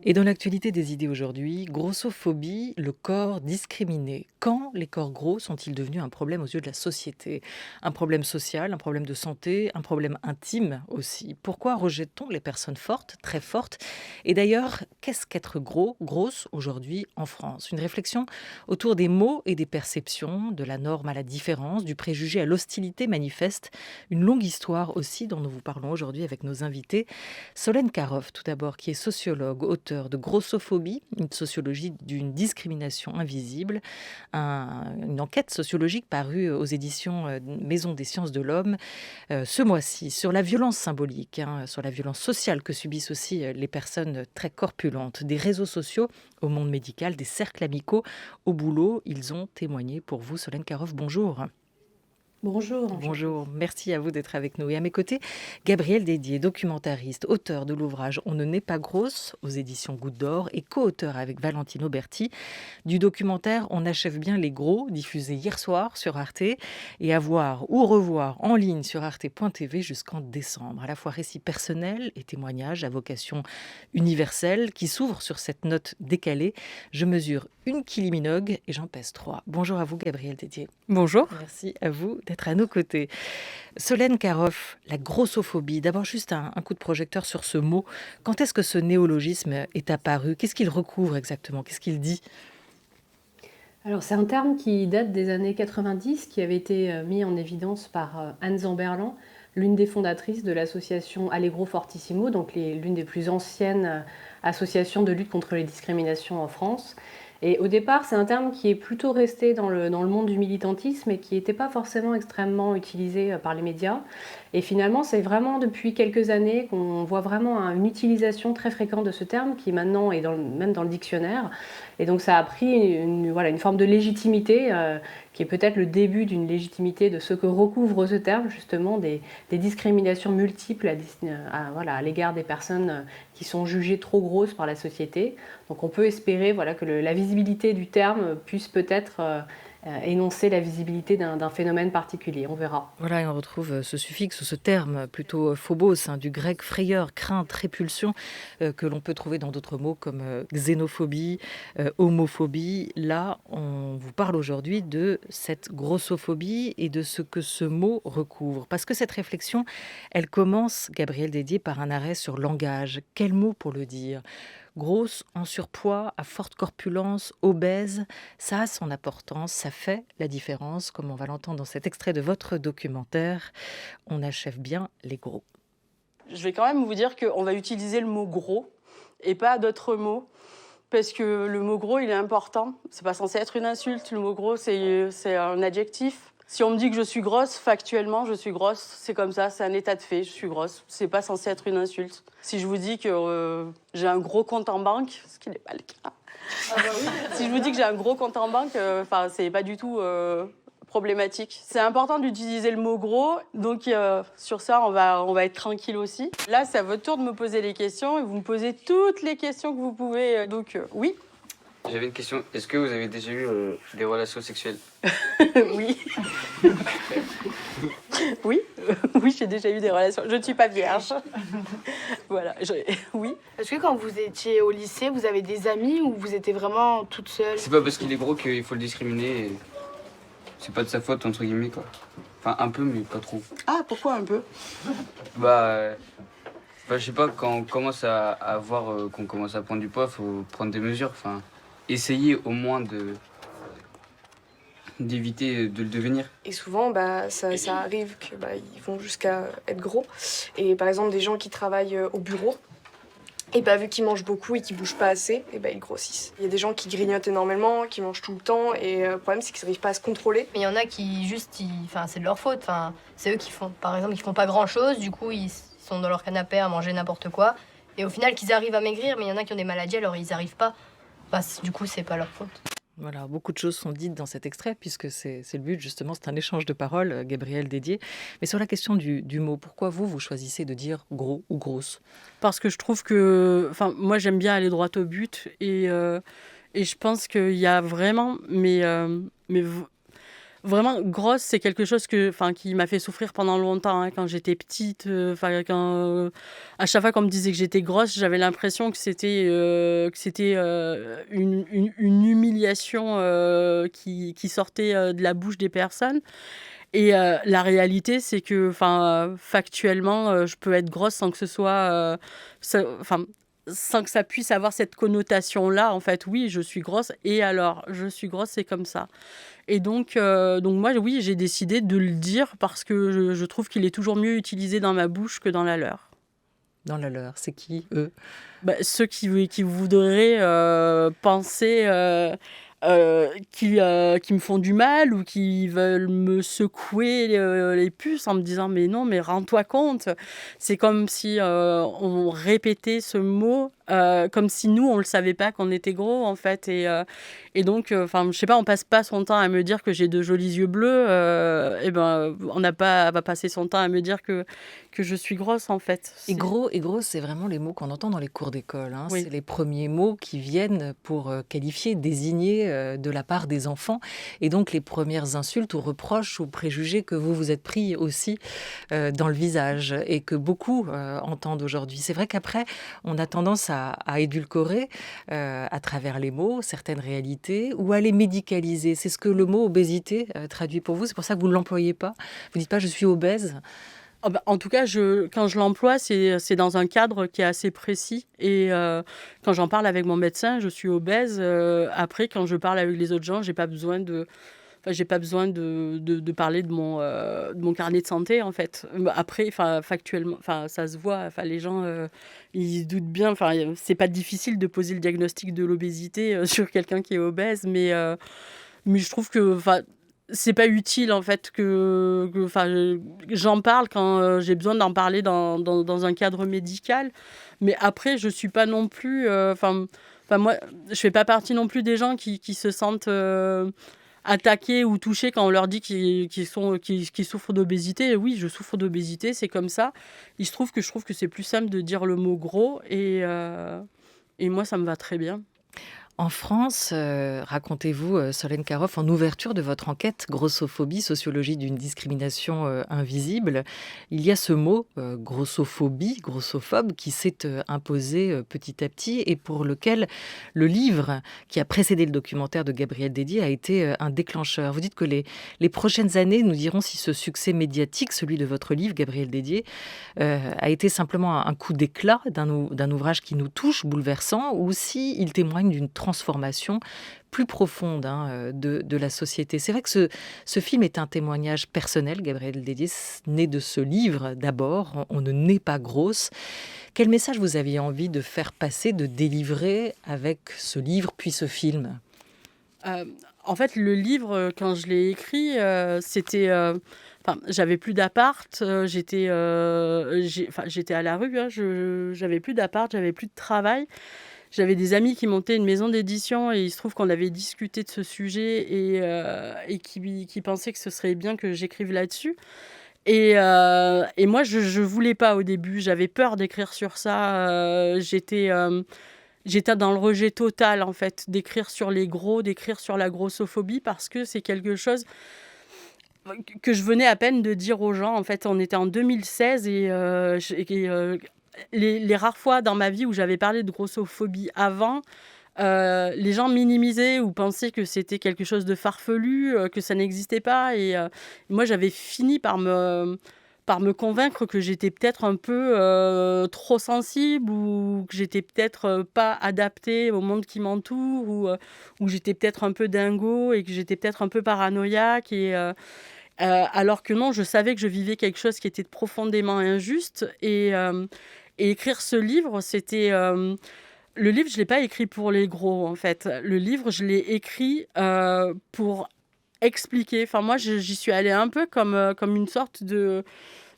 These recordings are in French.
Et dans l'actualité des idées aujourd'hui, grossophobie, le corps discriminé. Quand les corps gros sont-ils devenus un problème aux yeux de la société? Un problème social, un problème de santé, un problème intime aussi. Pourquoi rejette-t-on les personnes fortes, très fortes? Et d'ailleurs, qu'est-ce qu'être gros, grosse aujourd'hui en France? Une réflexion autour des mots et des perceptions, de la norme à la différence, du préjugé à l'hostilité manifeste. Une longue histoire aussi dont nous vous parlons aujourd'hui avec nos invités. Solène Caroff, tout d'abord, qui est sociologue, auteure de Grossophobie, une sociologie d'une discrimination invisible, une enquête sociologique parue aux éditions Maison des sciences de l'homme ce mois-ci, sur la violence symbolique, sur la violence sociale que subissent aussi les personnes très corpulentes, des réseaux sociaux au monde médical, des cercles amicaux au boulot. Ils ont témoigné pour vous. Solène Caroff, bonjour. Bonjour. Bonjour, merci à vous d'être avec nous. Et à mes côtés, Gabriel Dédier, documentariste, auteur de l'ouvrage On ne naît pas grosse aux éditions Goutte d'Or et co-auteur avec Valentino Berti du documentaire On achève bien les gros, diffusé hier soir sur Arte et à voir ou revoir en ligne sur arte.tv jusqu'en décembre. À la fois récit personnel et témoignage à vocation universelle qui s'ouvre sur cette note décalée. Je mesure 1,3 kg et j'en pèse 3. Bonjour à vous, Gabriel Dédier. Bonjour. Merci à vous d'être à nos côtés. Solène Caroff, la grossophobie. D'abord, juste un coup de projecteur sur ce mot. Quand est-ce que ce néologisme est apparu? Qu'est-ce qu'il recouvre exactement? Qu'est-ce qu'il dit? Alors, c'est un terme qui date des années 90, qui avait été mis en évidence par Anne Zamberlan, l'une des fondatrices de l'association Allegro Fortissimo, donc l'une des plus anciennes associations de lutte contre les discriminations en France. Et au départ, c'est un terme qui est plutôt resté dans le monde du militantisme et qui n'était pas forcément extrêmement utilisé par les médias. Et finalement, c'est vraiment depuis quelques années qu'on voit vraiment une utilisation très fréquente de ce terme qui maintenant est même dans le dictionnaire. Et donc ça a pris une forme de légitimité qui est peut-être le début d'une légitimité de ce que recouvre ce terme, justement des discriminations multiples à l'égard des personnes qui sont jugées trop grosses par la société. Donc on peut espérer que la visibilité du terme puisse peut-être énoncer la visibilité d'un phénomène particulier, on verra. Voilà, et on retrouve ce suffixe, ce terme plutôt phobos, du grec frayeur, crainte, répulsion, que l'on peut trouver dans d'autres mots comme xénophobie, homophobie. Là, on vous parle aujourd'hui de cette grossophobie et de ce que ce mot recouvre. Parce que cette réflexion, elle commence, Gabriel Dédier, par un arrêt sur langage. Quel mot pour le dire ? Grosse, en surpoids, à forte corpulence, obèse, ça a son importance, ça fait la différence, comme on va l'entendre dans cet extrait de votre documentaire. On achève bien les gros. Je vais quand même vous dire qu'on va utiliser le mot gros et pas d'autres mots, parce que le mot gros, il est important. C'est pas censé être une insulte, le mot gros, c'est un adjectif. Si on me dit que je suis grosse, factuellement, je suis grosse, c'est comme ça, c'est un état de fait, je suis grosse. C'est pas censé être une insulte. Si je vous dis que j'ai un gros compte en banque, ce qui n'est pas le cas. Si je vous dis que j'ai un gros compte en banque, c'est pas du tout problématique. C'est important d'utiliser le mot gros, donc sur ça, on va être tranquille aussi. Là, c'est à votre tour de me poser les questions et vous me posez toutes les questions que vous pouvez. Donc, oui. J'avais une question. Est-ce que vous avez déjà eu des relations sexuelles? Oui. Oui, j'ai déjà eu des relations. Je ne suis pas vierge. Voilà, oui. Est-ce que quand vous étiez au lycée, vous avez des amis ou vous étiez vraiment toute seule? C'est pas parce qu'il est gros qu'il faut le discriminer. Et c'est pas de sa faute, entre guillemets, quoi. Enfin, un peu, mais pas trop. Ah, pourquoi un peu? Je sais pas, quand on commence à voir qu'on commence à prendre du poids, faut prendre des mesures. Enfin, essayer au moins d'éviter de le devenir. Et souvent, ça arrive qu'ils vont jusqu'à être gros. Et par exemple, des gens qui travaillent au bureau, et vu qu'ils mangent beaucoup et qu'ils bougent pas assez, ils grossissent. Il y a des gens qui grignotent énormément, qui mangent tout le temps, et le problème, c'est qu'ils n'arrivent pas à se contrôler. Mais il y en a qui c'est de leur faute. C'est eux qui font, par exemple, ils font pas grand-chose, du coup, ils sont dans leur canapé à manger n'importe quoi. Et au final, qu'ils arrivent à maigrir, mais il y en a qui ont des maladies, alors ils n'arrivent pas. Du coup, c'est pas leur faute. Voilà, beaucoup de choses sont dites dans cet extrait puisque c'est le but justement, c'est un échange de paroles, Gabrielle Dédier. Mais sur la question du mot, pourquoi vous choisissez de dire gros ou grosse? Parce que je trouve que, enfin, moi j'aime bien aller droit au but et je pense qu'il y a vraiment, vraiment grosse, c'est quelque chose enfin, qui m'a fait souffrir pendant longtemps, hein, quand j'étais petite. Enfin, à chaque fois qu'on me disait que j'étais grosse, j'avais l'impression que c'était une humiliation qui sortait de la bouche des personnes. Et la réalité, c'est que, enfin, factuellement, je peux être grosse sans que ce soit, enfin, sans que ça puisse avoir cette connotation-là. En fait, oui, je suis grosse. Et alors, je suis grosse, c'est comme ça. Et donc moi, oui, j'ai décidé de le dire parce que je trouve qu'il est toujours mieux utilisé dans ma bouche que dans la leur. Dans la leur, c'est qui, eux? Bah, ceux qui voudraient penser qui me font du mal ou qui veulent me secouer les puces en me disant mais non, mais rends-toi compte. C'est comme si on répétait ce mot comme si nous on le savait pas qu'on était gros en fait et donc enfin je sais pas, on passe pas son temps à me dire que j'ai de jolis yeux bleus et ben on n'a pas va passer son temps à me dire que je suis grosse en fait. Et grosse, c'est vraiment les mots qu'on entend dans les cours d'école, hein. Oui. C'est les premiers mots qui viennent pour qualifier, désigner de la part des enfants. Et donc les premières insultes ou reproches ou préjugés que vous vous êtes pris aussi dans le visage et que beaucoup entendent aujourd'hui. C'est vrai qu'après, on a tendance à édulcorer à travers les mots certaines réalités ou à les médicaliser. C'est ce que le mot obésité traduit pour vous. C'est pour ça que vous ne l'employez pas. Vous dites pas je suis obèse. Ah bah, en tout cas, quand je l'emploie, c'est dans un cadre qui est assez précis. Et quand j'en parle avec mon médecin, je suis obèse. Après, quand je parle avec les autres gens, j'ai pas besoin de parler de mon carnet de santé, en fait. Après, enfin, factuellement, enfin, ça se voit. Enfin, les gens, ils se doutent bien. Enfin, c'est pas difficile de poser le diagnostic de l'obésité sur quelqu'un qui est obèse, mais je trouve que, enfin, c'est pas utile en fait enfin, j'en parle quand j'ai besoin d'en parler dans un cadre médical, mais après je suis pas non plus, enfin moi je fais pas partie non plus des gens qui se sentent attaqués ou touchés quand on leur dit qu'ils souffrent d'obésité. Oui, je souffre d'obésité, c'est comme ça. Il se trouve que je trouve que c'est plus simple de dire le mot gros et moi ça me va très bien. En France, racontez-vous, Solène Caroff, en ouverture de votre enquête Grossophobie, sociologie d'une discrimination invisible, il y a ce mot grossophobie, grossophobe, qui s'est imposé petit à petit et pour lequel le livre qui a précédé le documentaire de Gabrielle Dédier a été un déclencheur. Vous dites que les prochaines années nous diront si ce succès médiatique, celui de votre livre, Gabrielle Dédier, a été simplement un coup d'éclat d'un ouvrage qui nous touche, bouleversant, ou si il témoigne d'une transformation plus profonde de la société. C'est vrai que ce film est un témoignage personnel, Gabrielle Dédier, né de ce livre d'abord, On ne naît pas grosse. Quel message vous aviez envie de faire passer, de délivrer avec ce livre puis ce film ? En fait, le livre, quand je l'ai écrit, c'était... Enfin, j'avais plus d'appart, j'étais à la rue, hein, j'avais plus d'appart, j'avais plus de travail. J'avais des amis qui montaient une maison d'édition et il se trouve qu'on avait discuté de ce sujet et qui pensaient que ce serait bien que j'écrive là-dessus. Et moi, je voulais pas au début, j'avais peur d'écrire sur ça. J'étais dans le rejet total, en fait, d'écrire sur les gros, d'écrire sur la grossophobie parce que c'est quelque chose que je venais à peine de dire aux gens. En fait, on était en 2016 les rares fois dans ma vie où j'avais parlé de grossophobie avant, les gens minimisaient ou pensaient que c'était quelque chose de farfelu, que ça n'existait pas. Et moi, j'avais fini par me convaincre que j'étais peut-être un peu trop sensible ou que j'étais peut-être pas adaptée au monde qui m'entoure ou j'étais peut-être un peu dingo et que j'étais peut-être un peu paranoïaque. Alors que non, je savais que je vivais quelque chose qui était profondément injuste. Et écrire ce livre, c'était... le livre, je ne l'ai pas écrit pour les gros, en fait. Le livre, je l'ai écrit pour expliquer. Enfin, moi, j'y suis allée un peu comme une sorte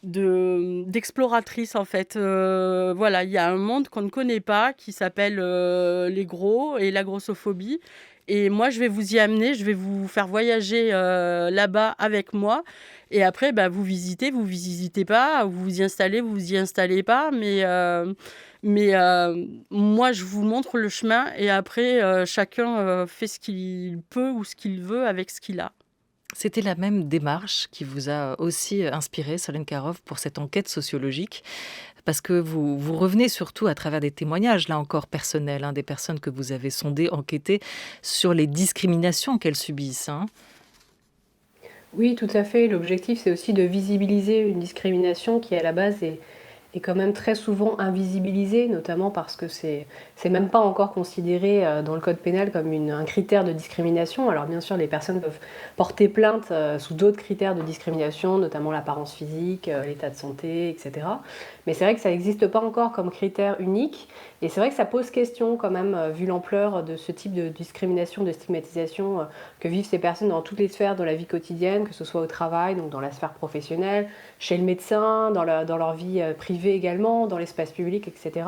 d'exploratrice, en fait. Voilà, il y a un monde qu'on ne connaît pas qui s'appelle les gros et la grossophobie. et moi, je vais vous y amener, je vais vous faire voyager là-bas avec moi. Et après, bah, vous visitez pas, vous vous y installez pas, mais moi, je vous montre le chemin et après, chacun fait ce qu'il peut ou ce qu'il veut avec ce qu'il a. C'était la même démarche qui vous a aussi inspiré, Solène Karov, pour cette enquête sociologique, parce que vous revenez surtout à travers des témoignages, là encore personnels, hein, des personnes que vous avez sondées, enquêtées sur les discriminations qu'elles subissent, hein. Oui, tout à fait. L'objectif, c'est aussi de visibiliser une discrimination qui, à la base, est quand même très souvent invisibilisée, notamment parce que c'est même pas encore considéré dans le code pénal comme un critère de discrimination. Alors bien sûr, les personnes peuvent porter plainte sous d'autres critères de discrimination, notamment l'apparence physique, l'état de santé, etc. Mais c'est vrai que ça n'existe pas encore comme critère unique. Et c'est vrai que ça pose question quand même, vu l'ampleur de ce type de discrimination, de stigmatisation que vivent ces personnes dans toutes les sphères de la vie quotidienne, que ce soit au travail, donc dans la sphère professionnelle, chez le médecin, dans leur vie privée également, dans l'espace public, etc.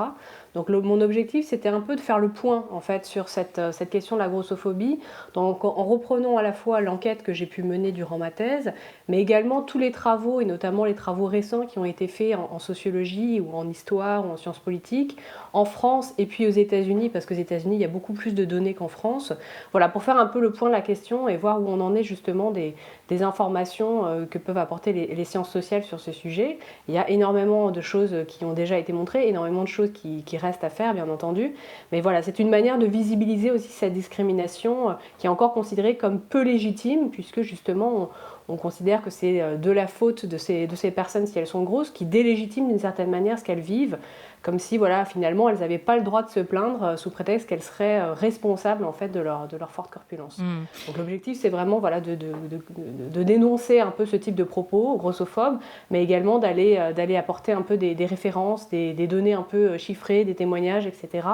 Donc mon objectif, c'était un peu de faire le point en fait sur cette question de la grossophobie, donc en reprenant à la fois l'enquête que j'ai pu mener durant ma thèse, mais également tous les travaux, et notamment les travaux récents qui ont été faits en sociologie ou en histoire ou en sciences politiques, en France et puis aux États-Unis, parce qu'aux États-Unis, il y a beaucoup plus de données qu'en France. Voilà, pour faire un peu le point de la question et voir où on en est justement des informations que peuvent apporter les sciences sociales sur ce sujet. Il y a énormément de choses qui ont déjà été montrées, énormément de choses qui restent à faire, bien entendu. Mais voilà, c'est une manière de visibiliser aussi cette discrimination qui est encore considérée comme peu légitime, puisque justement, on considère que c'est de la faute de ces personnes si elles sont grosses, qui délégitiment d'une certaine manière ce qu'elles vivent, comme si voilà, finalement elles n'avaient pas le droit de se plaindre sous prétexte qu'elles seraient responsables en fait de leur forte corpulence. Mmh. Donc l'objectif c'est vraiment voilà, de dénoncer un peu ce type de propos grossophobes, mais également d'aller apporter un peu des références, des données un peu chiffrées, des témoignages, etc.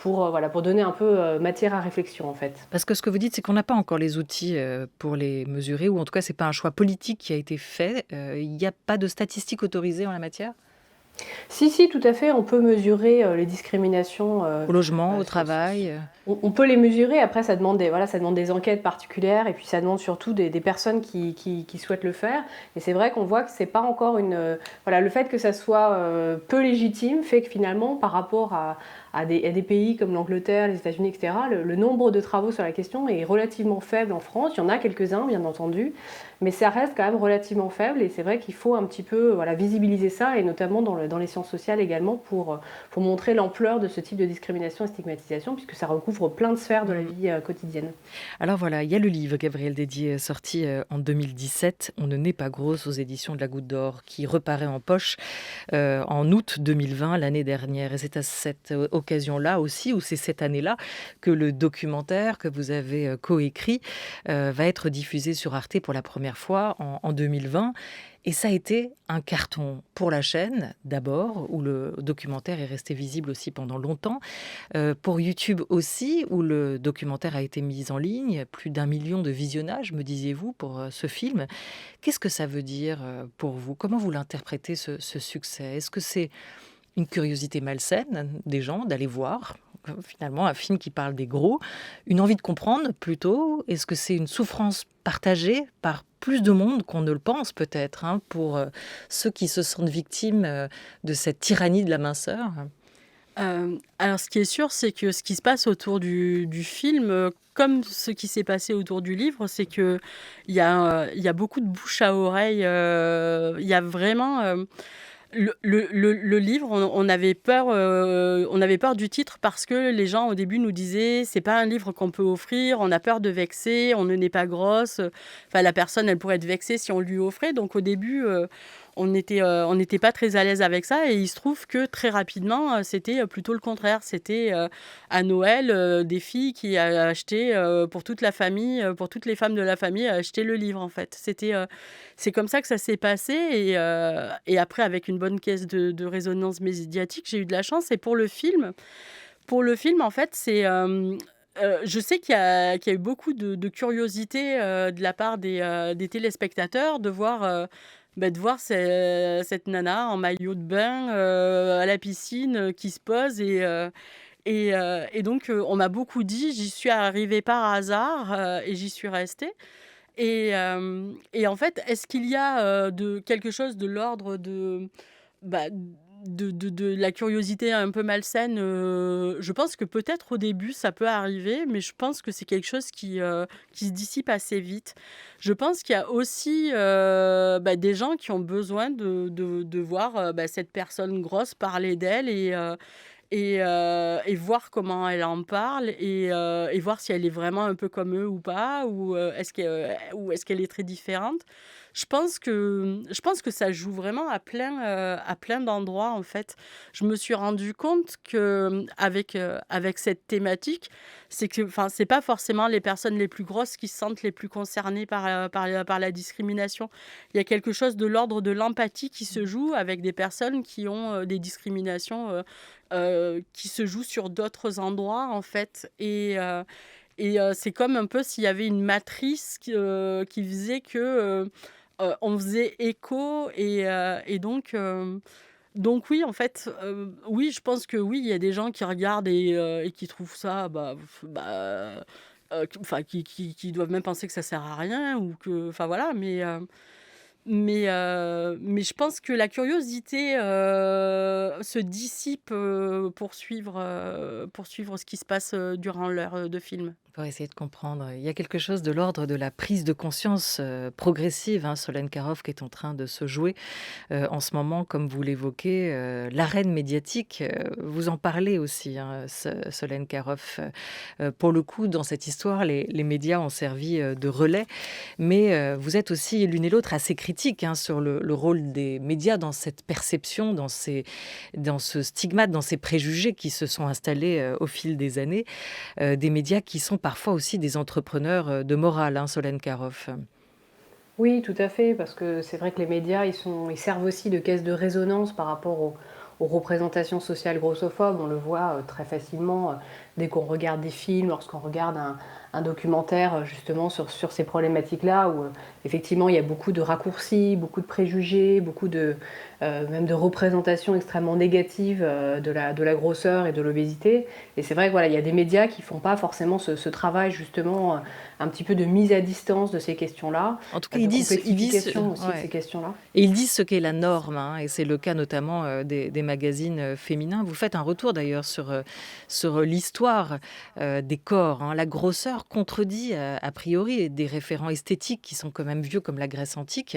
pour donner un peu matière à réflexion en fait. Parce que ce que vous dites, c'est qu'on n'a pas encore les outils pour les mesurer, ou en tout cas, c'est pas un choix politique qui a été fait. Il n'y a pas de statistiques autorisées en la matière? Si, tout à fait, on peut mesurer les discriminations. Au logement, au Sur- sur- travail? on peut les mesurer, après ça demande des enquêtes particulières et puis ça demande surtout des personnes qui souhaitent le faire. Et c'est vrai qu'on voit que c'est pas encore le fait que ça soit peu légitime fait que finalement par rapport à des pays comme l'Angleterre, les États-Unis, etc., le nombre de travaux sur la question est relativement faible en France. Il y en a quelques-uns, bien entendu, mais ça reste quand même relativement faible et c'est vrai qu'il faut un petit peu visibiliser ça et notamment dans les sciences sociales également pour montrer l'ampleur de ce type de discrimination et stigmatisation puisque ça recouvre plein de sphères de la vie quotidienne. Alors voilà, il y a le livre Gabrielle Dédier sorti en 2017, On ne naît pas grosse, aux éditions de la Goutte d'Or, qui reparaît en poche en août 2020, l'année dernière. Et c'est à cette occasion-là aussi, ou c'est cette année-là, que le documentaire que vous avez coécrit va être diffusé sur Arte pour la première fois en 2020. Et ça a été un carton pour la chaîne, d'abord, où le documentaire est resté visible aussi pendant longtemps. Pour YouTube aussi, où le documentaire a été mis en ligne. Plus d'1 million de visionnages, me disiez-vous, pour ce film. Qu'est-ce que ça veut dire pour vous? Comment vous l'interprétez, ce succès? Est-ce que c'est une curiosité malsaine des gens d'aller voir finalement un film qui parle des gros, une envie de comprendre plutôt? Est-ce que c'est une souffrance partagée par plus de monde qu'on ne le pense peut-être, hein, pour ceux qui se sentent victimes de cette tyrannie de la minceur? Alors ce qui est sûr, c'est que ce qui se passe autour du film, comme ce qui s'est passé autour du livre, c'est qu'il y a beaucoup de bouche à oreille, il y a vraiment, le livre, on avait peur du titre parce que les gens au début nous disaient: «C'est pas un livre qu'on peut offrir, on a peur de vexer, on ne naît pas grosse». Enfin la personne, elle pourrait être vexée si on lui offrait. Donc au début, on n'était pas très à l'aise avec ça et il se trouve que très rapidement, c'était plutôt le contraire. C'était, à Noël, des filles qui a acheté, pour toute la famille, pour toutes les femmes de la famille, acheté le livre en fait. C'est comme ça que ça s'est passé et après avec une bonne caisse de résonance médiatique, j'ai eu de la chance et pour le film en fait, je sais qu'il y a eu beaucoup de curiosité, de la part des téléspectateurs de voir cette nana en maillot de bain, à la piscine, qui se pose Et donc, on m'a beaucoup dit, j'y suis arrivée par hasard, et j'y suis restée. Et en fait, est-ce qu'il y a, de quelque chose de l'ordre de, bah, de la curiosité un peu malsaine? Je pense que peut-être au début ça peut arriver, mais je pense que c'est quelque chose qui se dissipe assez vite. Je pense qu'il y a aussi, des gens qui ont besoin de voir, cette personne grosse parler d'elle et voir comment elle en parle et voir si elle est vraiment un peu comme eux ou pas, ou est-ce qu'elle est très différente. Je pense que ça joue vraiment à plein d'endroits, en fait. Je me suis rendu compte avec cette thématique, c'est que, enfin, c'est pas forcément les personnes les plus grosses qui se sentent les plus concernées par la discrimination. Il y a quelque chose de l'ordre de l'empathie qui se joue avec des personnes qui ont, des discriminations, qui se jouent sur d'autres endroits, en fait. C'est comme un peu s'il y avait une matrice qui faisait que, on faisait écho donc oui, en fait, oui, je pense que oui, il y a des gens qui regardent et qui trouvent ça, enfin, qui doivent même penser que ça sert à rien ou que, enfin voilà, mais je pense que la curiosité, se dissipe, pour suivre ce qui se passe, durant l'heure, de film. Pour essayer de comprendre. Il y a quelque chose de l'ordre de la prise de conscience progressive, hein, Solène Karoff, qui est en train de se jouer en ce moment, comme vous l'évoquez, l'arène médiatique. Vous en parlez aussi, hein, Solène Karoff. Pour le coup, dans cette histoire, les médias ont servi de relais, mais vous êtes aussi l'une et l'autre assez critiques, hein, sur le rôle des médias dans cette perception, dans ce stigmate, dans ces préjugés qui se sont installés au fil des années, des médias qui sont parfois aussi des entrepreneurs de morale, hein, Solène Karoff. Oui, tout à fait, parce que c'est vrai que les médias, ils servent aussi de caisse de résonance par rapport aux représentations sociales grossophobes. On le voit très facilement dès qu'on regarde des films, lorsqu'on regarde un documentaire justement sur ces problématiques-là, où effectivement il y a beaucoup de raccourcis, beaucoup de préjugés, même de représentations extrêmement négatives de la grosseur et de l'obésité. Et c'est vrai que voilà, il y a des médias qui font pas forcément ce travail justement un petit peu de mise à distance de ces questions-là, En tout cas, de ils disent, complexification aussi de ouais. ces questions-là. Et ils disent ce qu'est la norme, hein, et c'est le cas notamment des magazines féminins. Vous faites un retour d'ailleurs sur l'histoire des corps, hein. La grosseur contredit a priori des référents esthétiques qui sont quand même vieux comme la Grèce antique,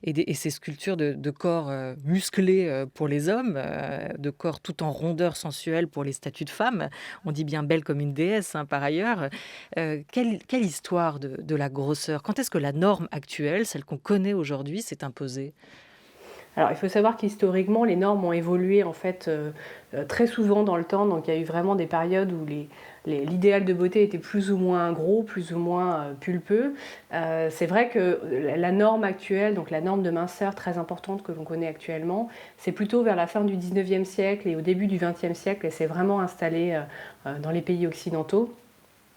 et ces sculptures de corps musclés pour les hommes, de corps tout en rondeur sensuelle pour les statues de femmes. On dit bien belle comme une déesse, hein, par ailleurs. Quelle histoire de la grosseur? Quand est-ce que la norme actuelle, celle qu'on connaît aujourd'hui, s'est imposée? Alors, il faut savoir qu'historiquement, les normes ont évolué en fait très souvent dans le temps. Donc, il y a eu vraiment des périodes où l'idéal de beauté était plus ou moins gros, plus ou moins pulpeux. C'est vrai que la norme actuelle, donc la norme de minceur très importante que l'on connaît actuellement, c'est plutôt vers la fin du 19e siècle et au début du 20e siècle, et c'est vraiment installé dans les pays occidentaux.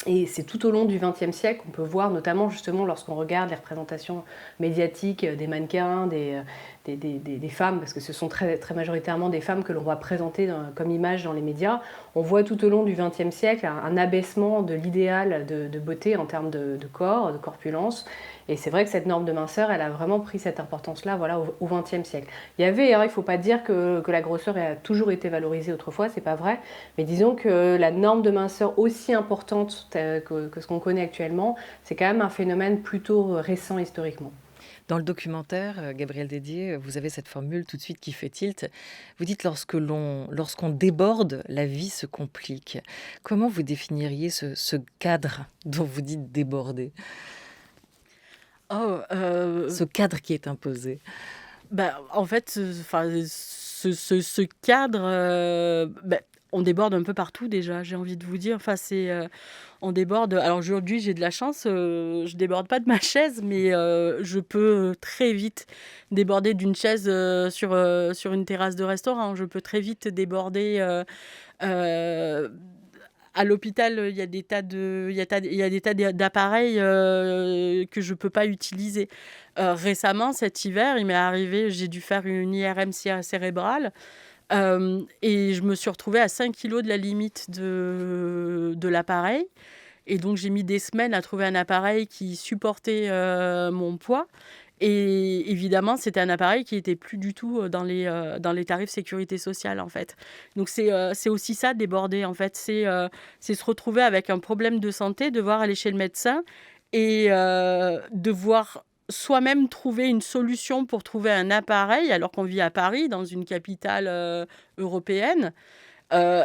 Et c'est tout au long du XXe siècle qu'on peut voir, notamment justement lorsqu'on regarde les représentations médiatiques des mannequins, des femmes, parce que ce sont très, très majoritairement des femmes que l'on va présenter comme image dans les médias. On voit tout au long du XXe siècle un abaissement de l'idéal de beauté en termes de corps, de corpulence. Et c'est vrai que cette norme de minceur, elle a vraiment pris cette importance-là, voilà, au XXe siècle. Il ne faut pas dire que la grosseur a toujours été valorisée autrefois, c'est pas vrai. Mais disons que la norme de minceur aussi importante que ce qu'on connaît actuellement, c'est quand même un phénomène plutôt récent historiquement. Dans le documentaire, Gabriel Dédier, vous avez cette formule tout de suite qui fait tilt. Vous dites lorsqu'on déborde, la vie se complique. Comment vous définiriez ce cadre dont vous dites déborder? Oh, Ce cadre qui est imposé? en fait, enfin, ce cadre, on déborde un peu partout déjà, j'ai envie de vous dire. Enfin, on déborde. Alors aujourd'hui, j'ai de la chance, je déborde pas de ma chaise, mais je peux très vite déborder d'une chaise sur une terrasse de restaurant. Je peux très vite déborder. Euh, à l'hôpital, il y a il y a des tas d'appareils que je peux pas utiliser. Récemment, cet hiver, il m'est arrivé, j'ai dû faire une IRM cérébrale. Et je me suis retrouvée à 5 kilos de la limite de l'appareil. Et donc, j'ai mis des semaines à trouver un appareil qui supportait mon poids. Et évidemment, c'était un appareil qui était plus du tout dans les tarifs sécurité sociale, en fait. Donc, c'est aussi ça, déborder, en fait. C'est se retrouver avec un problème de santé, devoir aller chez le médecin et devoir soi-même trouver une solution pour trouver un appareil, alors qu'on vit à Paris, dans une capitale européenne.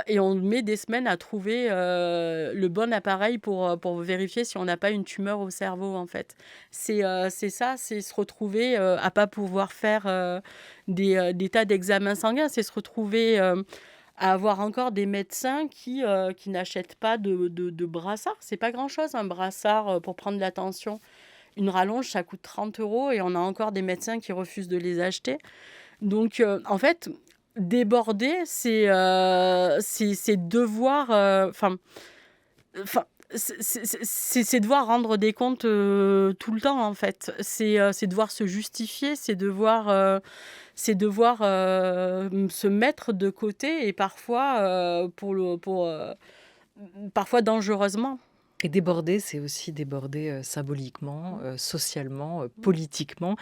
Et on met des semaines à trouver le bon appareil pour vérifier si on n'a pas une tumeur au cerveau, en fait. C'est ça, c'est se retrouver à pas pouvoir faire des tas d'examens sanguins. C'est se retrouver à avoir encore des médecins qui n'achètent pas de brassard. C'est pas grand-chose, un brassard pour prendre la tension. Une rallonge, ça coûte 30 € et on a encore des médecins qui refusent de les acheter. Donc, en fait, déborder, c'est devoir, c'est devoir rendre des comptes tout le temps, en fait. C'est devoir se justifier, c'est devoir se mettre de côté et parfois, parfois dangereusement. Et déborder, c'est aussi déborder symboliquement, socialement, politiquement,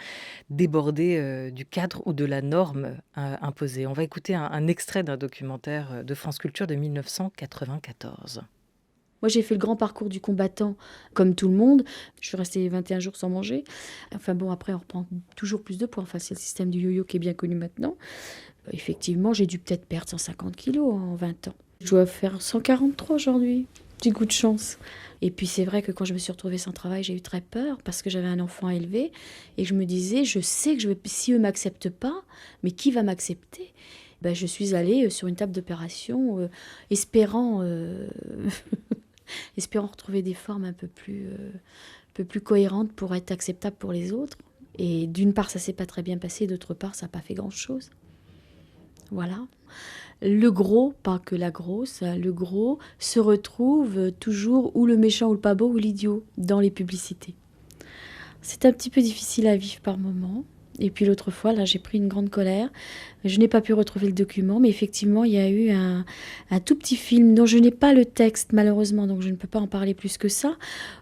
déborder du cadre ou de la norme imposée. On va écouter un extrait d'un documentaire de France Culture de 1994. Moi, j'ai fait le grand parcours du combattant, comme tout le monde. Je suis restée 21 jours sans manger. Enfin bon, après, on reprend toujours plus de poids. Enfin, c'est le système du yo-yo qui est bien connu maintenant. Effectivement, j'ai dû peut-être perdre 150 kilos en 20 ans. Je dois faire 143 aujourd'hui. J'ai goût de chance. Et puis, c'est vrai que quand je me suis retrouvée sans travail, j'ai eu très peur parce que j'avais un enfant à élever. Et je me disais, je sais que si eux ne m'acceptent pas, mais qui va m'accepter ? Je suis allée sur une table d'opération espérant retrouver des formes un peu plus cohérentes pour être acceptable pour les autres. Et d'une part, ça s'est pas très bien passé, d'autre part, ça n'a pas fait grand-chose. Voilà. Le gros, pas que la grosse, le gros se retrouve toujours ou le méchant ou le pas beau ou l'idiot dans les publicités. C'est un petit peu difficile à vivre par moments. Et puis l'autre fois, là, j'ai pris une grande colère. Je n'ai pas pu retrouver le document, mais effectivement, il y a eu un tout petit film dont je n'ai pas le texte, malheureusement, donc je ne peux pas en parler plus que ça.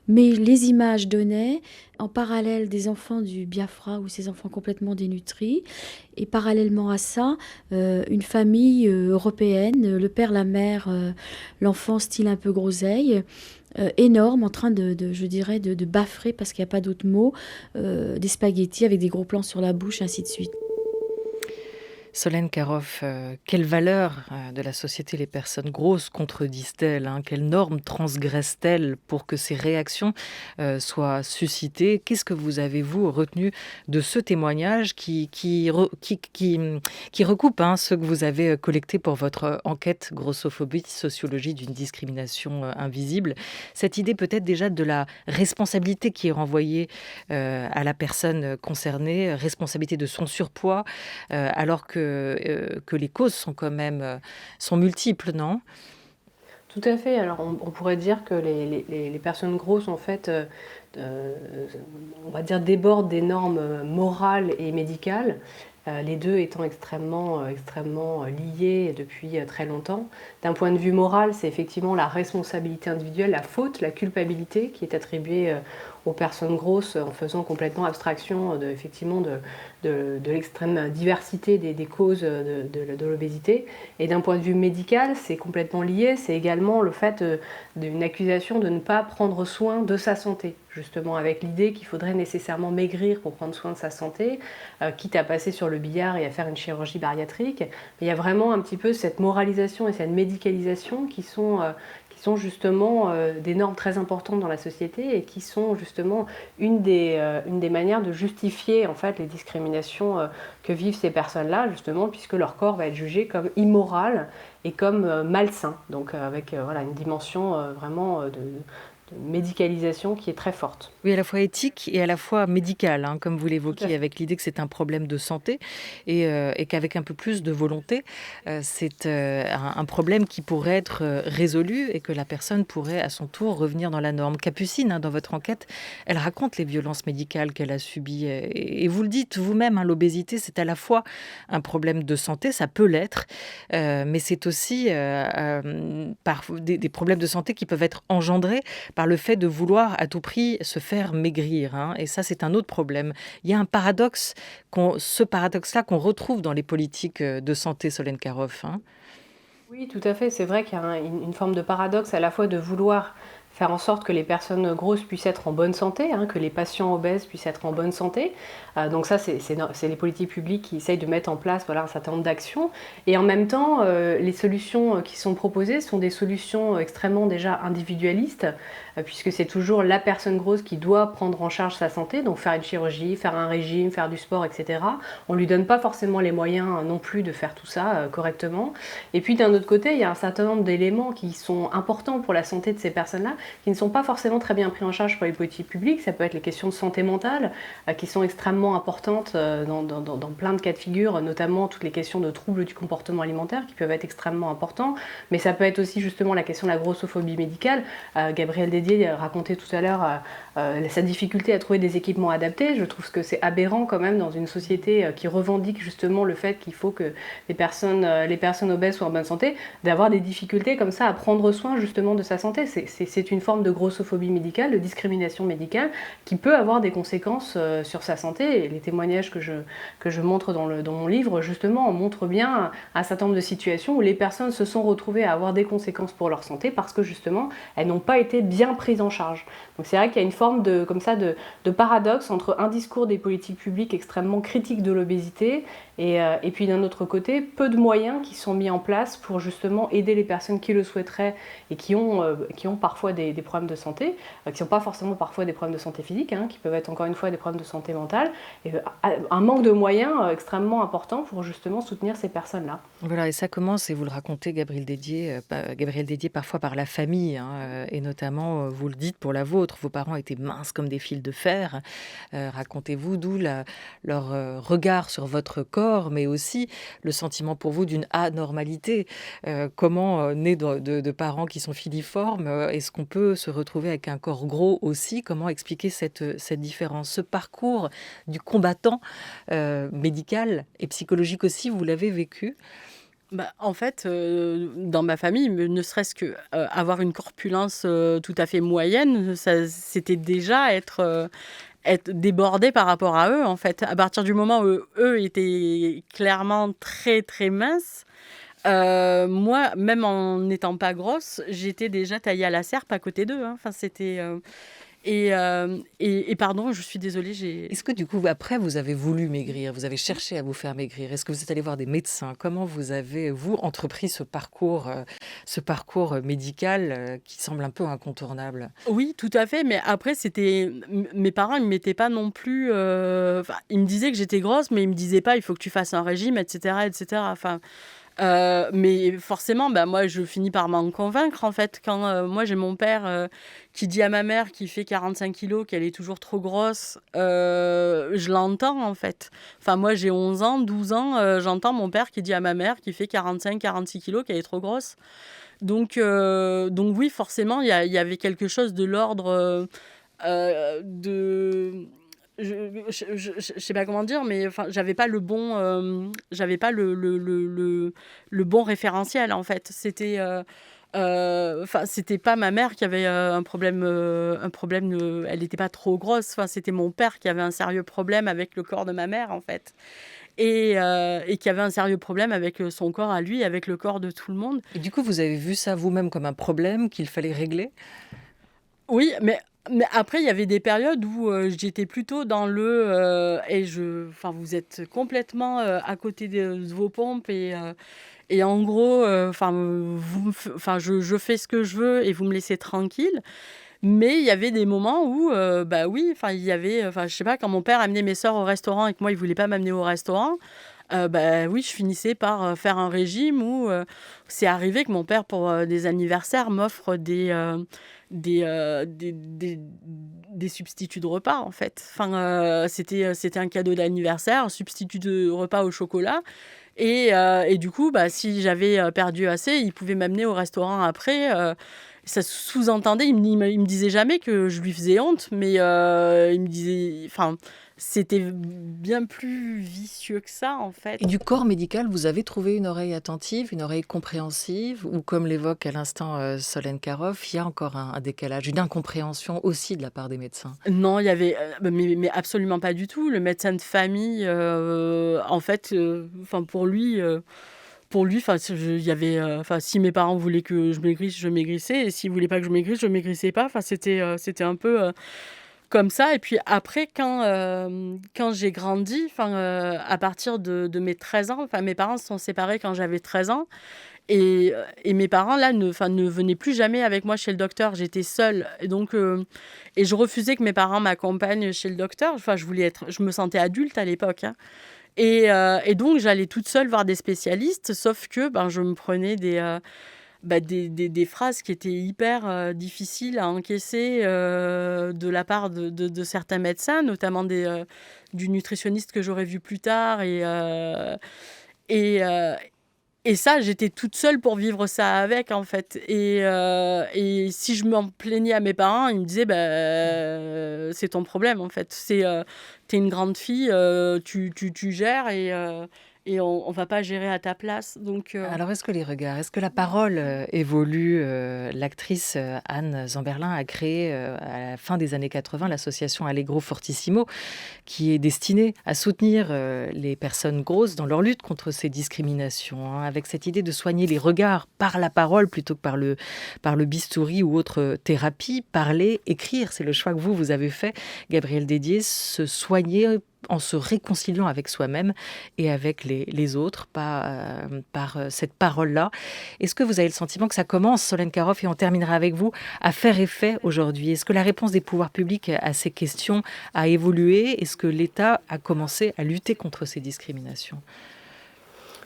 Mais les images donnaient, en parallèle, des enfants du Biafra, ou ces enfants complètement dénutris. Et parallèlement à ça, une famille européenne, le père, la mère, l'enfant style un peu groseille, énorme, en train je dirais, de baffrer, parce qu'il n'y a pas d'autre mot, des spaghettis avec des gros plans sur la bouche, ainsi de suite. Solène Karoff, quelle valeur de la société les personnes grosses contredisent-elles, hein? Quelles normes transgressent-elles pour que ces réactions soient suscitées? Qu'est-ce que vous avez, vous, retenu de ce témoignage qui recoupe ceux que vous avez collectés pour votre enquête grossophobie, sociologie d'une discrimination invisible? Cette idée peut-être déjà de la responsabilité qui est renvoyée à la personne concernée, responsabilité de son surpoids, alors que les causes sont quand même sont multiples, non? Tout à fait. Alors, on pourrait dire que les personnes grosses, en fait, on va dire, débordent des normes morales et médicales, les deux étant extrêmement liés depuis très longtemps. D'un point de vue moral, c'est effectivement la responsabilité individuelle, la faute, la culpabilité qui est attribuée aux personnes grosses en faisant complètement abstraction de l'extrême diversité des causes de l'obésité. Et d'un point de vue médical, c'est complètement lié, c'est également le fait d'une accusation de ne pas prendre soin de sa santé, justement avec l'idée qu'il faudrait nécessairement maigrir pour prendre soin de sa santé, quitte à passer sur le billard et à faire une chirurgie bariatrique. Mais il y a vraiment un petit peu cette moralisation et cette médicalisation qui sont justement des normes très importantes dans la société et qui sont justement une des manières de justifier en fait les discriminations que vivent ces personnes-là, justement, puisque leur corps va être jugé comme immoral et comme malsain, donc avec une dimension vraiment médicalisation qui est très forte. Oui, à la fois éthique et à la fois médicale, hein, comme vous Tout à l'évoquiez, fait. avec l'idée que c'est un problème de santé et qu'avec un peu plus de volonté, c'est un problème qui pourrait être résolu et que la personne pourrait à son tour revenir dans la norme. Capucine, hein, dans votre enquête, elle raconte les violences médicales qu'elle a subies. Et vous le dites vous-même, hein, l'obésité, c'est à la fois un problème de santé, ça peut l'être, mais c'est aussi des problèmes de santé qui peuvent être engendrés par le fait de vouloir à tout prix se faire maigrir, hein. Et ça, c'est un autre problème. Il y a un paradoxe, ce paradoxe-là qu'on retrouve dans les politiques de santé, Solène Karoff, hein. Oui, tout à fait. C'est vrai qu'il y a une forme de paradoxe à la fois de vouloir faire en sorte que les personnes grosses puissent être en bonne santé, hein, que les patients obèses puissent être en bonne santé. Donc ça, c'est les politiques publiques qui essayent de mettre en place voilà, un certain nombre d'actions. Et en même temps, les solutions qui sont proposées sont des solutions extrêmement déjà individualistes, puisque c'est toujours la personne grosse qui doit prendre en charge sa santé, donc faire une chirurgie, faire un régime, faire du sport, etc. On ne lui donne pas forcément les moyens non plus de faire tout ça correctement. Et puis d'un autre côté, il y a un certain nombre d'éléments qui sont importants pour la santé de ces personnes-là, qui ne sont pas forcément très bien pris en charge par les politiques publiques. Ça peut être les questions de santé mentale, qui sont extrêmement importantes dans plein de cas de figure, notamment toutes les questions de troubles du comportement alimentaire qui peuvent être extrêmement importants. Mais ça peut être aussi justement la question de la grossophobie médicale. Gabriel Dédier racontait tout à l'heure sa difficulté à trouver des équipements adaptés. Je trouve que c'est aberrant quand même dans une société qui revendique justement le fait qu'il faut que les personnes obèses soient en bonne santé, d'avoir des difficultés comme ça à prendre soin justement de sa santé. C'est une forme de grossophobie médicale, de discrimination médicale qui peut avoir des conséquences sur sa santé. Et les témoignages que je montre dans mon livre justement montrent bien un certain nombre de situations où les personnes se sont retrouvées à avoir des conséquences pour leur santé parce que justement elles n'ont pas été bien prises en charge. Donc c'est vrai qu'il y a une forme de paradoxe entre un discours des politiques publiques extrêmement critique de l'obésité et puis d'un autre côté, peu de moyens qui sont mis en place pour justement aider les personnes qui le souhaiteraient et qui ont parfois des problèmes de santé, qui ne sont pas forcément parfois des problèmes de santé physique, hein, qui peuvent être encore une fois des problèmes de santé mentale, et un manque de moyens extrêmement important pour justement soutenir ces personnes-là. Voilà, et ça commence, et vous le racontez, Gabriel Dédier, parfois par la famille, hein, et notamment, vous le dites pour la vôtre, vos parents étaient minces comme des fils de fer. Racontez-vous d'où leur regard sur votre corps, mais aussi le sentiment pour vous d'une anormalité. Comment, né de parents qui sont filiformes, est-ce qu'on peut se retrouver avec un corps gros aussi? Comment expliquer cette différence? Ce parcours du combattant médical et psychologique aussi, vous l'avez vécu? Bah, en fait, dans ma famille, ne serait-ce que avoir une corpulence tout à fait moyenne, c'était déjà être débordé par rapport à eux, en fait. À partir du moment où eux étaient clairement très, très minces, moi, même en n'étant pas grosse, j'étais déjà taillée à la serpe à côté d'eux, hein. Enfin, c'était... Et pardon, je suis désolée, Est-ce que du coup, après, vous avez voulu maigrir? Vous avez cherché à vous faire maigrir? Est-ce que vous êtes allé voir des médecins? Comment vous avez, vous, entrepris ce parcours médical qui semble un peu incontournable? Oui, tout à fait, mais après, mes parents, ils me mettaient pas non plus... Enfin, ils me disaient que j'étais grosse, mais ils me disaient pas, il faut que tu fasses un régime, etc., etc. Enfin, mais forcément, bah, moi, je finis par m'en convaincre, en fait. Quand moi, j'ai mon père qui dit à ma mère qui fait 45 kilos qu'elle est toujours trop grosse, je l'entends, en fait. Enfin, moi, j'ai 11 ans, 12 ans, j'entends mon père qui dit à ma mère qui fait 45, 46 kilos qu'elle est trop grosse. Donc oui, forcément, il y avait quelque chose de l'ordre de... Je sais pas comment dire, mais enfin, j'avais pas le bon référentiel, en fait. C'était pas ma mère qui avait un problème, elle n'était pas trop grosse. Enfin, c'était mon père qui avait un sérieux problème avec le corps de ma mère, en fait. Et qui avait un sérieux problème avec son corps à lui, avec le corps de tout le monde. Et du coup, vous avez vu ça vous-même comme un problème qu'il fallait régler? Oui, mais après, il y avait des périodes où j'étais plutôt dans le... enfin, vous êtes complètement à côté de vos pompes et en gros, je fais ce que je veux et vous me laissez tranquille. Mais il y avait des moments où, bah oui, enfin, il y avait... Enfin, je sais pas, quand mon père amenait mes sœurs au restaurant et que moi, il voulait pas m'amener au restaurant, Oui, je finissais par faire un régime où c'est arrivé que mon père, pour des anniversaires, m'offre des substituts de repas, en fait. Enfin, c'était un cadeau d'anniversaire, un substitut de repas au chocolat. Et du coup, si j'avais perdu assez, il pouvait m'amener au restaurant après. Ça sous-entendait, il me disait jamais que je lui faisais honte, mais il me disait, enfin, c'était bien plus vicieux que ça, en fait. Et du corps médical, vous avez trouvé une oreille attentive, une oreille compréhensive, ou comme l'évoque à l'instant Solène Karoff, il y a encore un décalage, une incompréhension aussi de la part des médecins. Non, il y avait, mais absolument pas du tout. Le médecin de famille, en fait, pour lui, enfin, il y avait, si mes parents voulaient que je maigrisse, je maigrissais, et s'ils voulaient pas que je maigrisse, je maigrissais pas. Enfin, c'était un peu comme ça. Et puis après, quand j'ai grandi, à partir de mes 13 ans, mes parents se sont séparés quand j'avais 13 ans. Et mes parents, là, ne venaient plus jamais avec moi chez le docteur. J'étais seule. Et donc, et je refusais que mes parents m'accompagnent chez le docteur. Enfin, je me sentais adulte à l'époque, hein. Et donc, j'allais toute seule voir des spécialistes, sauf que je me prenais des phrases qui étaient hyper difficiles à encaisser de la part de certains médecins, notamment du nutritionniste que j'aurais vu plus tard. Et ça, j'étais toute seule pour vivre ça avec, en fait. Et si je m'en plaignais à mes parents, ils me disaient, c'est ton problème, en fait. T'es une grande fille, tu gères et on va pas gérer à ta place. Donc, Alors, est-ce que la parole évolue? L'actrice Anne Zamberlin a créé à la fin des années 80 l'association Allegro Fortissimo, qui est destinée à soutenir les personnes grosses dans leur lutte contre ces discriminations, hein, avec cette idée de soigner les regards par la parole plutôt que par le bistouri ou autre thérapie. Parler, écrire, c'est le choix que vous avez fait, Gabrielle Dédier, se soigner en se réconciliant avec soi-même et avec les autres, par cette parole-là. Est-ce que vous avez le sentiment que ça commence, Solène Karoff, et on terminera avec vous, à faire effet aujourd'hui? Est-ce que la réponse des pouvoirs publics à ces questions a évolué? Est-ce que l'État a commencé à lutter contre ces discriminations?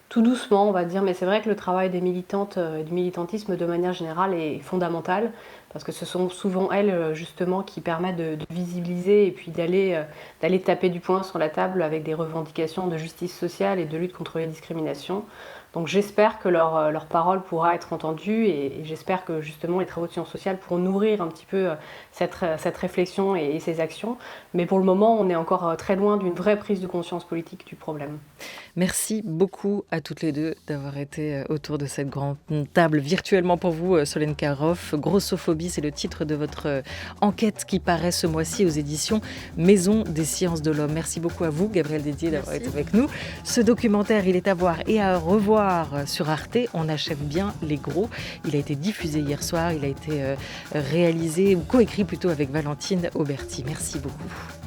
Tout doucement, on va dire, mais c'est vrai que le travail des militantes et du militantisme de manière générale est fondamental, parce que ce sont souvent elles justement qui permettent de visibiliser et puis d'aller taper du poing sur la table avec des revendications de justice sociale et de lutte contre les discriminations. Donc j'espère que leur parole pourra être entendue et j'espère que justement les travaux de sciences sociales pourront nourrir un petit peu cette réflexion et ces actions. Mais pour le moment, on est encore très loin d'une vraie prise de conscience politique du problème. Merci beaucoup à toutes les deux d'avoir été autour de cette grande table virtuellement pour vous, Solène Karoff. Grossophobie, c'est le titre de votre enquête qui paraît ce mois-ci aux éditions Maison des Sciences de l'Homme. Merci beaucoup à vous, Gabrielle Dédier, d'avoir été avec nous. Ce documentaire, il est à voir et à revoir sur Arte. On achève bien les gros. Il a été diffusé hier soir. Il a été réalisé, ou coécrit plutôt, avec Valentine Auberti. Merci beaucoup.